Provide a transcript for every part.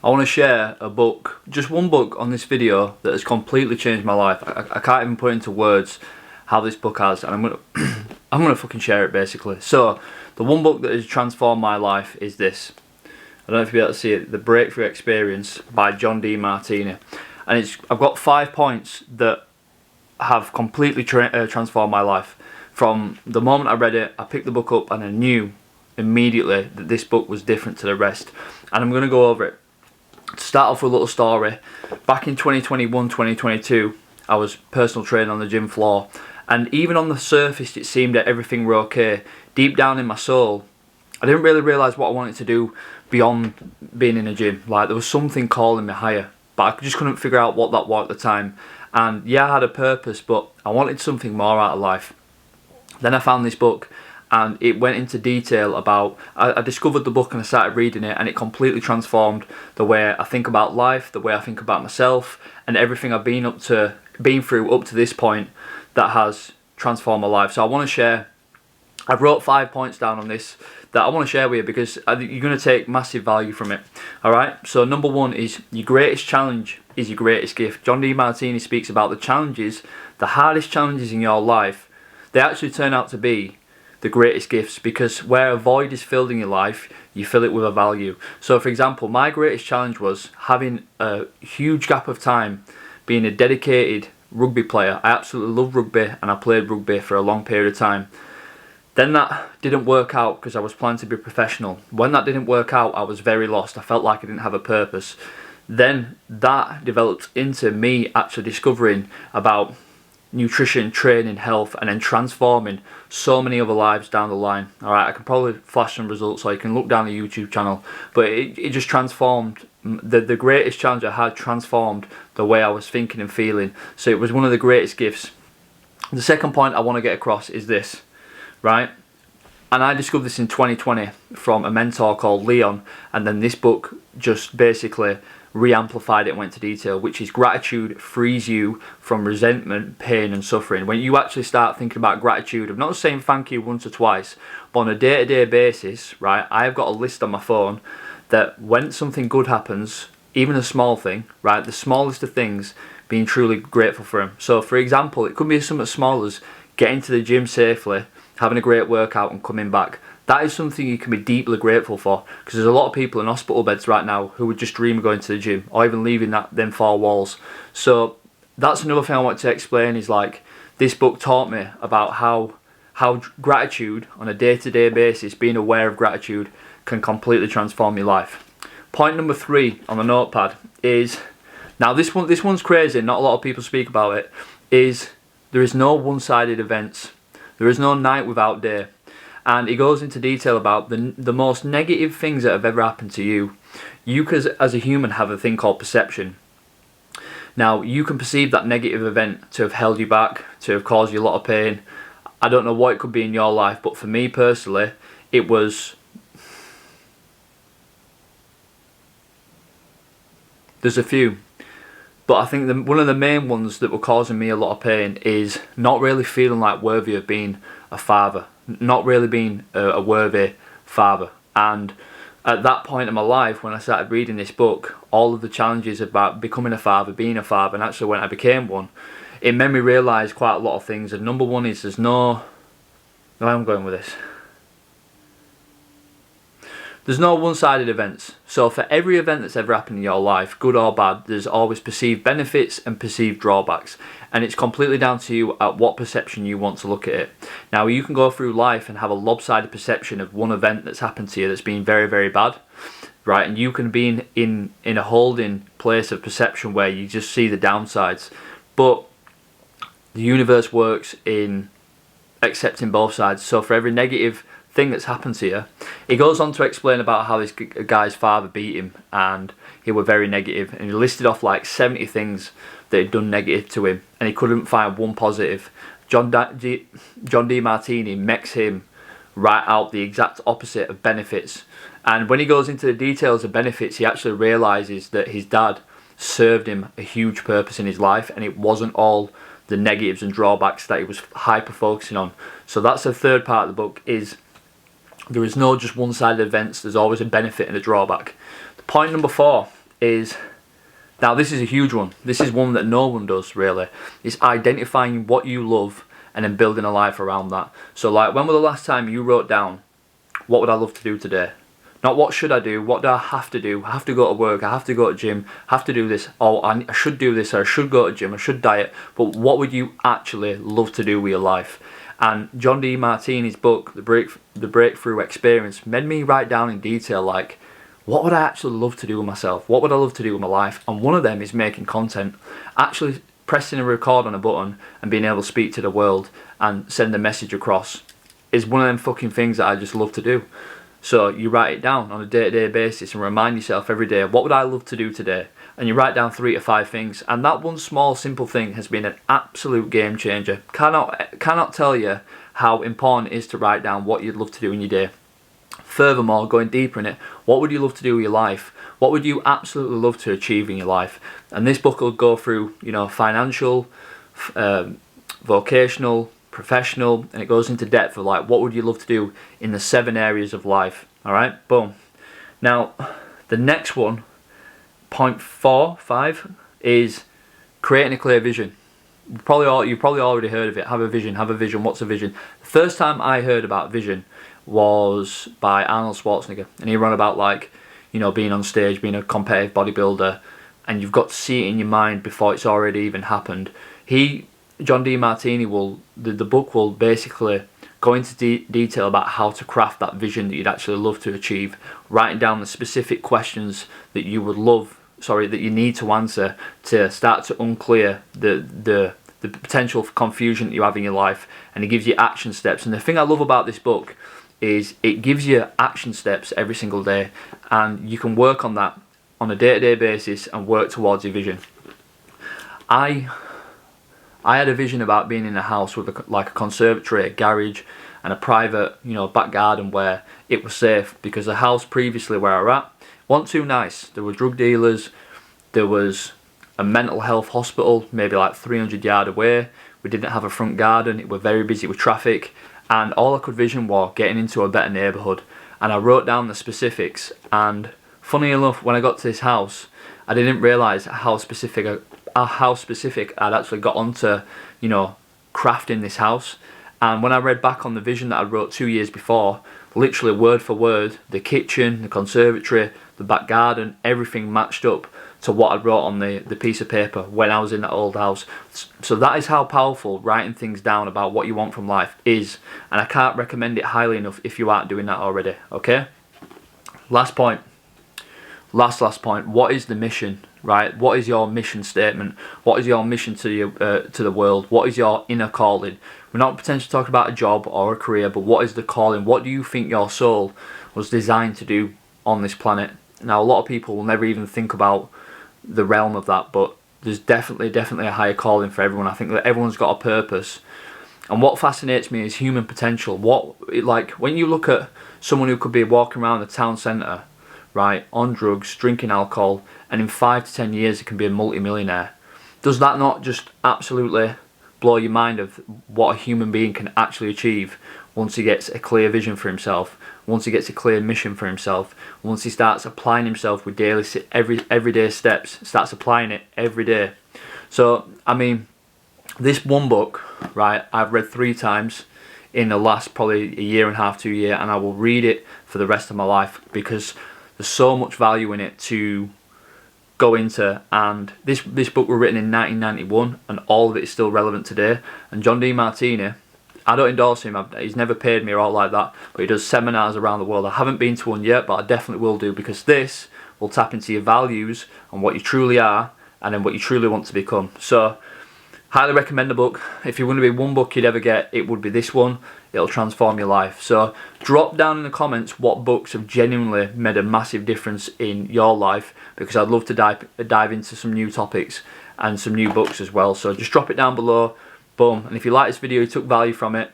I want to share a book, just one book on this video that has completely changed my life. I can't even put into words how this book has, and I'm gonna fucking share it basically. So the one book that has transformed my life is this. I don't know if you'll be able to see it, The Breakthrough Experience by John Demartini. And I've got 5 points that have completely transformed my life. From the moment I read it, I picked the book up and I knew immediately that this book was different to the rest. And I'm going to go over it. To start off with a little story, back in 2021, 2022, I was personal training on the gym floor. And even on the surface, it seemed that everything were okay. Deep down in my soul, I didn't really realise what I wanted to do beyond being in a gym. Like, there was something calling me higher, but I just couldn't figure out what that was at the time. And yeah, I had a purpose, but I wanted something more out of life. Then I found this book, and it went into detail about, I discovered the book and I started reading it, and it completely transformed the way I think about life, the way I think about myself, and everything I've been through up to this point that has transformed my life. So I want to share, I've wrote 5 points down on this that I want to share with you because you're going to take massive value from it. Alright, so number 1 is your greatest challenge is your greatest gift. John Demartini speaks about the challenges, the hardest challenges in your life, they actually turn out to be the greatest gifts, because where a void is filled in your life, you fill it with a value. So for example, my greatest challenge was having a huge gap of time being a dedicated rugby player. I absolutely love rugby and I played rugby for a long period of time. Then that didn't work out because I was planning to be professional. When that didn't work out, I was very lost. I felt like I didn't have a purpose. Then that developed into me actually discovering about nutrition, training, health, and then transforming so many other lives down the line. Alright, I can probably flash some results, so you can look down the YouTube channel, but it just transformed. The greatest challenge I had transformed the way I was thinking and feeling. So it was one of the greatest gifts. The second point I want to get across is this, right? And I discovered this in 2020 from a mentor called Leon, and then this book just basically re-amplified it and went into detail, which is gratitude frees you from resentment, pain and suffering. When you actually start thinking about gratitude, of not saying thank you once or twice, but on a day-to-day basis, right, I've got a list on my phone that when something good happens, even a small thing, right, the smallest of things, being truly grateful for them. So for example, it could be something as small as getting to the gym safely, having a great workout and coming back. That is something you can be deeply grateful for, because there's a lot of people in hospital beds right now who would just dream of going to the gym or even leaving them 4 walls. So that's another thing I want to explain, is like, this book taught me about how gratitude on a day-to-day basis, being aware of gratitude, can completely transform your life. Point number 3 on the notepad is, now this one's crazy, not a lot of people speak about it, is there is no one-sided events. There is no night without day. And he goes into detail about the most negative things that have ever happened to you. You as a human have a thing called perception. Now, you can perceive that negative event to have held you back, to have caused you a lot of pain. I don't know what it could be in your life, but for me personally, it was... There's a few. But I think one of the main ones that were causing me a lot of pain is not really feeling like worthy of being a father. Not really being a worthy father. And at that point in my life, when I started reading this book, all of the challenges about becoming a father, being a father, and actually when I became one, it made me realise quite a lot of things. And number 1 is there's no one-sided events. So for every event that's ever happened in your life, good or bad, there's always perceived benefits and perceived drawbacks. And it's completely down to you at what perception you want to look at it. Now, you can go through life and have a lopsided perception of one event that's happened to you that's been very, very bad, right? And you can be in a holding place of perception where you just see the downsides. But the universe works in accepting both sides. So for every negative thing that's happened to you, he goes on to explain about how this guy's father beat him and he was very negative, and he listed off like 70 things that had done negative to him and he couldn't find one positive. John Demartini makes him write out the exact opposite of benefits, and when he goes into the details of benefits, he actually realises that his dad served him a huge purpose in his life, and it wasn't all the negatives and drawbacks that he was hyper focusing on. So that's the third part of the book, is there is no just one-sided events, there's always a benefit and a drawback. Point number 4 is, now this is a huge one. This is one that no one does really. It's identifying what you love and then building a life around that. So like, when was the last time you wrote down, what would I love to do today? Not what should I do, what do I have to do? I have to go to work, I have to go to gym, I have to do this, or I should do this, or I should go to gym, I should diet. But what would you actually love to do with your life? And John Demartini's book, The Breakthrough Experience, made me write down in detail, like, what would I actually love to do with myself? What would I love to do with my life? And one of them is making content. Actually pressing a record on a button and being able to speak to the world and send a message across is one of them fucking things that I just love to do. So you write it down on a day-to-day basis and remind yourself every day, what would I love to do today? And you write down 3 to 5 things, and that one small simple thing has been an absolute game changer. Cannot tell you how important it is to write down what you'd love to do in your day. Furthermore, going deeper in it, what would you love to do with your life? What would you absolutely love to achieve in your life? And this book will go through, you know, financial, vocational, professional, and it goes into depth of like, what would you love to do in the 7 areas of life? All right, boom. Now, the next one, point 5, is creating a clear vision. You've probably already heard of it. Have a vision. Have a vision. What's a vision? The first time I heard about vision was by Arnold Schwarzenegger, and he ran about like, you know, being on stage, being a competitive bodybuilder, and you've got to see it in your mind before it's already even happened. John Demartini the book will basically go into detail about how to craft that vision that you'd actually love to achieve, writing down the specific questions that you need to answer to start to unclear the potential for confusion that you have in your life, and it gives you action steps. And the thing I love about this book is it gives you action steps every single day, and you can work on that on a day-to-day basis and work towards your vision. I had a vision about being in a house with a conservatory, a garage, and a private, you know, back garden where it was safe, because the house previously where I was at wasn't too nice. There were drug dealers, there was a mental health hospital maybe like 300 yards away. We didn't have a front garden, it was very busy with traffic, and all I could vision was getting into a better neighbourhood. And I wrote down the specifics, and funny enough, when I got to this house, I didn't realise how specific I'd actually got onto, you know, crafting this house. And when I read back on the vision that I wrote 2 years before, literally word for word, the kitchen, the conservatory, the back garden, everything matched up to what I wrote on the piece of paper when I was in that old house. So that is how powerful writing things down about what you want from life is, and I can't recommend it highly enough if you aren't doing that already. Okay, last point, what is the mission? Right, what is your mission statement? What is your mission to the world? What is your inner calling? We're not potentially talking about a job or a career, but what is the calling? What do you think your soul was designed to do on this planet? Now, a lot of people will never even think about the realm of that, but there's definitely a higher calling for everyone. I think that everyone's got a purpose, and what fascinates me is human potential. Like when you look at someone who could be walking around the town centre, right, on drugs, drinking alcohol, and in 5 to 10 years it can be a multi-millionaire. Does that not just absolutely blow your mind of what a human being can actually achieve once he gets a clear vision for himself, once he gets a clear mission for himself, once he starts applying himself with daily, everyday steps, starts applying it every day? So, I mean, this one book, right, I've read 3 times in the last probably a year and a half, 2 years, and I will read it for the rest of my life because there's so much value in it to go into. And this book was written in 1991, and all of it is still relevant today. And John Demartini, I don't endorse him, he's never paid me or all like that, but he does seminars around the world. I haven't been to one yet, but I definitely will do, because this will tap into your values and what you truly are, and then what you truly want to become. So highly recommend the book. If you're going to be one book you'd ever get, it would be this one. It'll transform your life. So drop down in the comments what books have genuinely made a massive difference in your life, because I'd love to dive into some new topics and some new books as well. So just drop it down below. Boom. And if you like this video, you took value from it,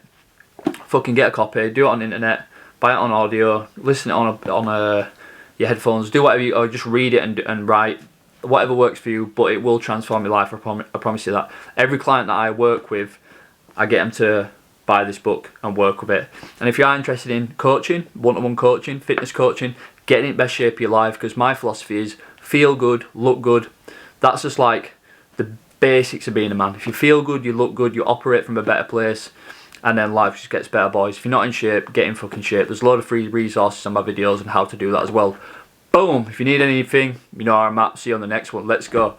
fucking get a copy, do it on the internet, buy it on audio, listen it on your headphones, do whatever or just read it and write. Whatever works for you, but it will transform your life. I promise you that. Every client that I work with, I get them to buy this book and work with it. And if you are interested in coaching, one-to-one coaching, fitness coaching, getting in best shape of your life, because my philosophy is feel good, look good. That's just like the basics of being a man. If you feel good, you look good, you operate from a better place, and then life just gets better, boys. If you're not in shape, get in fucking shape. There's a lot of free resources on my videos on how to do that as well. Boom! If you need anything, you know where I'm at. See you on the next one. Let's go.